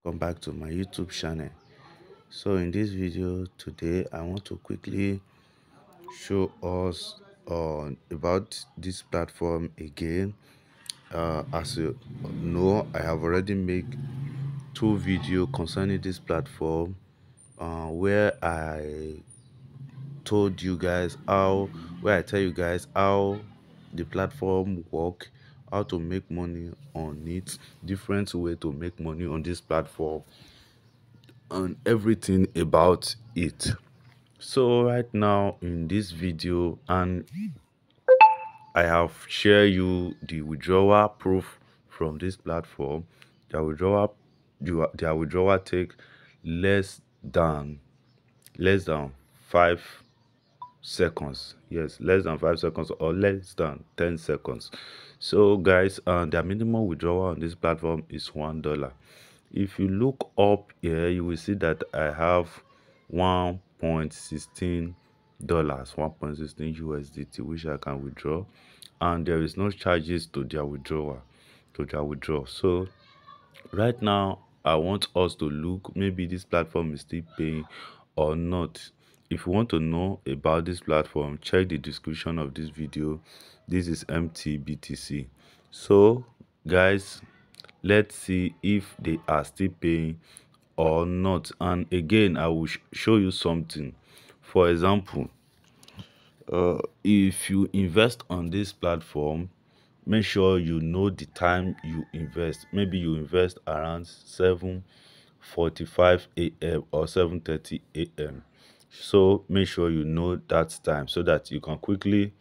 Welcome back to my YouTube channel. So in this video today, I want to quickly show us about this platform again. As you know, I have already made two videos concerning this platform where I told you guys how where I tell you guys how the platform work, how to make money on it, different way to make money on this platform, and everything about it. So right now in this video, and I have shared you the withdrawal proof from this platform. Their withdrawal take less than less than 5 seconds. Yes, less than 5 seconds or less than 10 seconds. So guys, their minimum withdrawal on this platform is $1. If you look up here, you will see that I have 1.16 USDT, which I can withdraw, and there is no charges to their withdrawal. So right now I want us to look, maybe this platform is still paying or not. If you want to know about this platform, check the description of this video. This is MTBTC. So guys, let's see if they are still paying or not. And again, I will show you something. For example, if you invest on this platform, make sure you know the time you invest. Maybe you invest around 7:45 a.m. or 7:30 a.m. So make sure you know that time so that you can quickly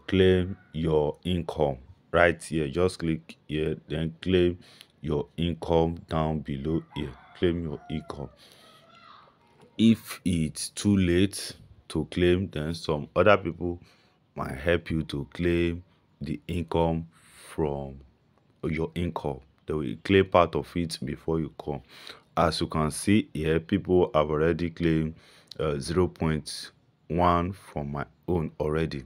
claim your income. Right here, just click here, then claim your income down below here. Claim your income. If it's too late to claim, then some other people might help you to claim the income from your income. They will claim part of it before you come. As you can see here, people have already claimed 0.1 from my own already.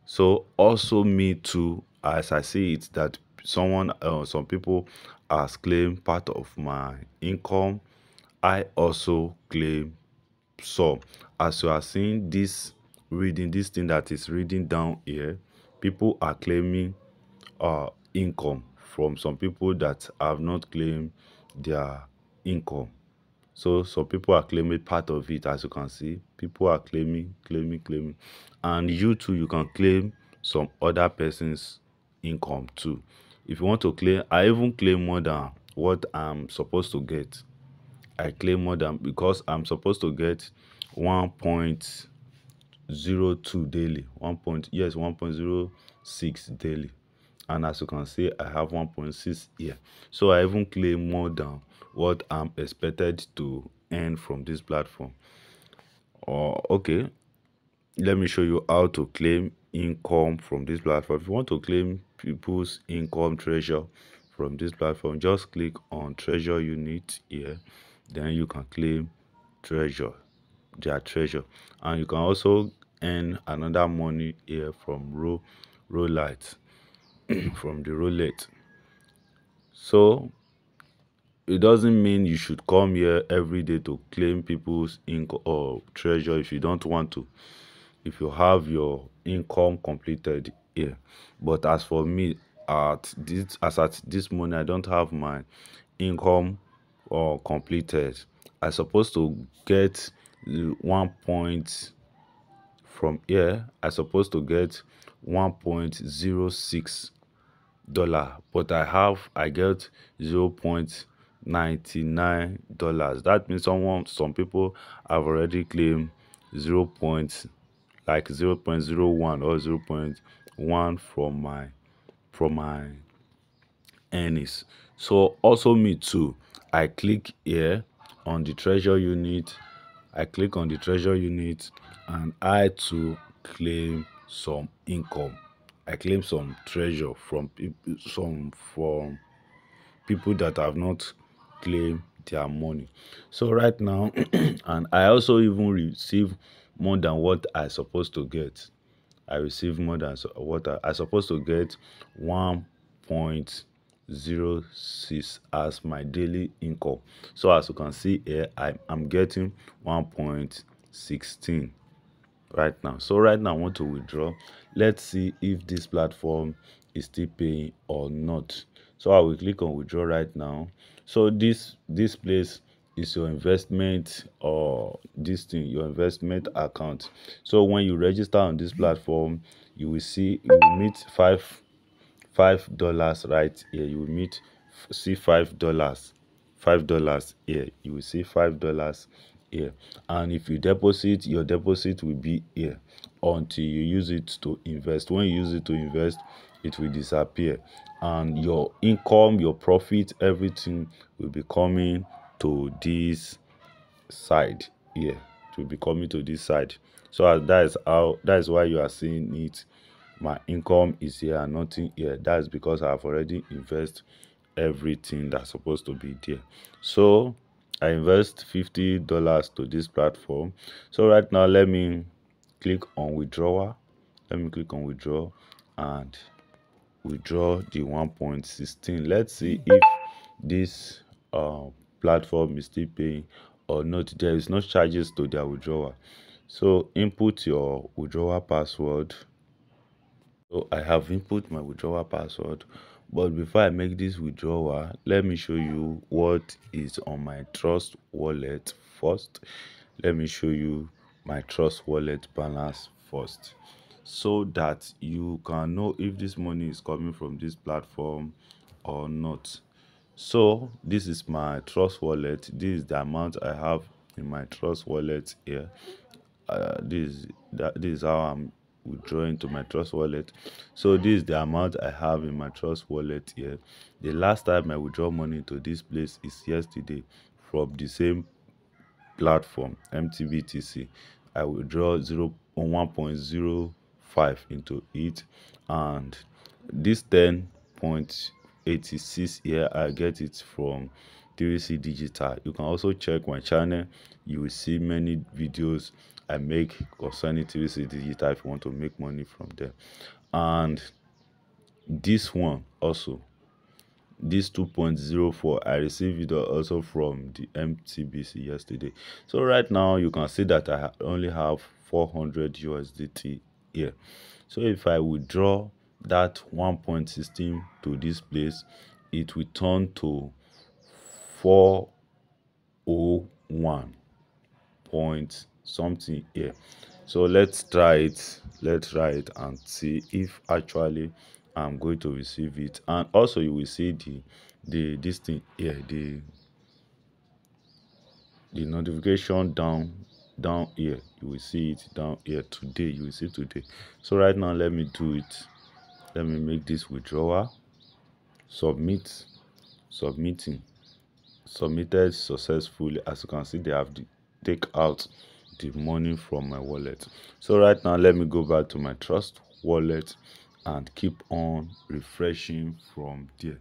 So also me too, as I see it, that some people has claimed part of my income. I also claim some. As you are seeing this thing that is reading down here, people are claiming income from some people that have not claimed their income. So some people are claiming part of it. As you can see, people are claiming, and you too, you can claim some other person's income too. If you want to claim, I even claim more than what I'm supposed to get. I claim more than, because I'm supposed to get 1.02 daily. 1.06 daily. And as you can see, I have 1.6 here. So I even claim more than what I'm expected to earn from this platform. Okay, let me show you how to claim income from this platform. If you want to claim people's income treasure from this platform, just click on treasure unit here, then you can claim their treasure. And you can also earn another money here from roulette from the roulette. So it doesn't mean you should come here every day to claim people's income or treasure if you don't want to, if you have your income completed here. But as for me, at this moment, I don't have my income completed. I supposed to get 1 point from here. I supposed to get 1.06 dollar, but I get $0.99. That means some people have already claimed 0. Like 0.01 or 0.1 from my earnings. So also me too, I click here on the treasure unit. I click on the treasure unit, and I too claim some income. I claim some treasure from people that have not claimed their money. So right now, and I also even receive more than what I supposed to get. I receive more than what I supposed to get 1.06 1.06 as my daily income. So as you can see here, I'm getting 1.16 right now. So right now I want to withdraw. Let's see if this platform is still paying or not. So I will click on withdraw right now. So this place is your investment, or this thing, your investment account. So when you register on this platform, you will see, you will meet $5 right here. You will meet, see $5 here. You will see $5 here. And if you deposit, your deposit will be here until you use it to invest. When you use it to invest, it will disappear, and your income, your profit, everything will be coming to this side here. It will be coming to this side. So that is why you are seeing it. My income is here and nothing here. That's because I've already invested everything that's supposed to be there. So I invest $50 to this platform. So right now, let me click on withdrawal. Let me click on withdraw and withdraw the 1.16. Let's see if this platform is still paying or not. There is no charges to their withdrawal. So input your withdrawal password. So I have input my withdrawal password, but before I make this withdrawal, let me show you what is on my Trust wallet first. Let me show you my Trust wallet balance first, so that you can know if this money is coming from this platform or not. So this is my Trust wallet. This is the amount I have in my Trust wallet here. This is how I'm withdrawing to my Trust wallet. So this is the amount I have in my Trust wallet here. The last time I withdraw money to this place is yesterday from the same platform, MTBTC. I withdraw 1.05 into it, and this 10.86 here, I get it from 3C Digital. You can also check my channel. You will see many videos I make concerning 3C Digital if you want to make money from there. And this one also, this 2.04, I received it also from the MTBC yesterday. So right now you can see that I only have 400 USDT here. So if I withdraw that 1.16 to this place, it will turn to 401 point something here. So let's try it and see if actually I'm going to receive it. And also you will see this thing here, the notification down here. You will see it down here today. You will see today. So right now, let me do it. Let me make this withdrawal. Submitted successfully. As you can see, they have take out the money from my wallet. So right now, let me go back to my Trust wallet and keep on refreshing from there.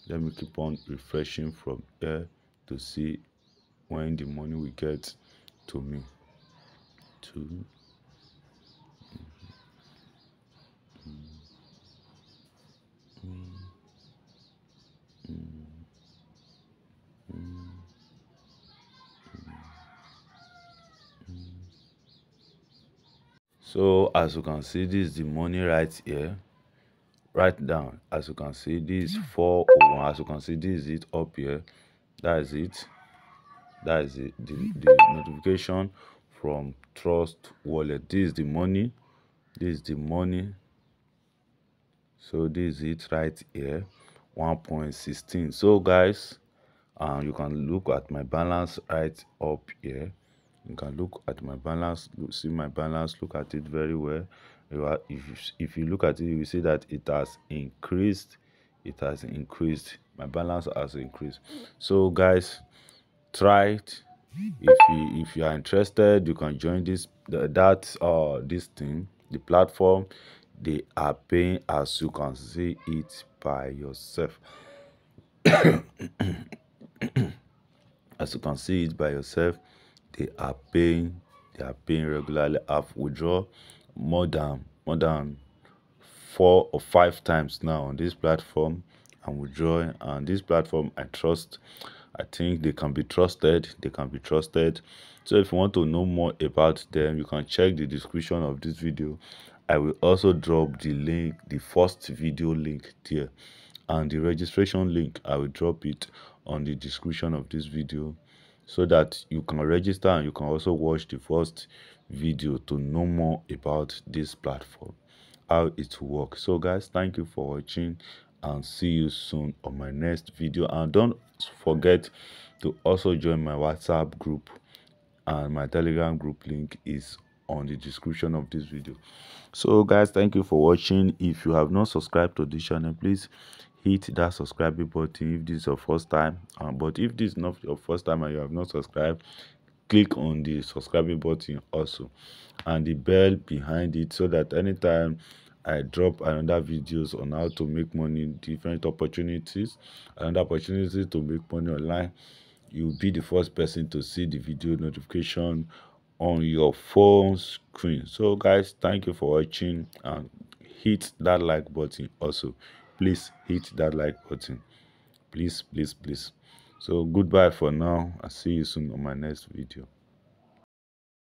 Let me keep on refreshing from here to see when the money will get to me. So as you can see, this is the money right here. Right down, as you can see, this is 401. As you can see, this is it up here. That is it. That is it. The notification from Trust wallet. This is the money. This is the money. So this is it right here, 1.16. So guys, you can look at my balance right up here. You can look at my balance, see my balance, look at it very well. If you look at it, you will see that it has increased. It has increased. My balance has increased. So guys, try it. If you are interested, you can join this thing, the platform. They are paying, as you can see it by yourself. As you can see it by yourself, they are paying regularly. I've withdrawn more than 4 or 5 times now on this platform, and withdraw. And this platform, I trust. I think they can be trusted. They can be trusted. So if you want to know more about them, you can check the description of this video. I will also drop the link, the first video link there, and the registration link. I will drop it on the description of this video, so that you can register and you can also watch the first video to know more about this platform, how it works. So guys, thank you for watching, and see you soon on my next video. And don't forget to also join my WhatsApp group, and my Telegram group link is on the description of this video. So guys, thank you for watching. If you have not subscribed to this channel, please hit that subscribe button if this is your first time. But if this is not your first time and you have not subscribed, click on the subscribe button also, and the bell behind it, so that anytime I drop another videos on how to make money, different opportunities, another opportunity to make money online, you'll be the first person to see the video notification on your phone screen. So guys, thank you for watching, and hit that like button also. Please hit that like button, please. So goodbye for now. I'll see you soon on my next video.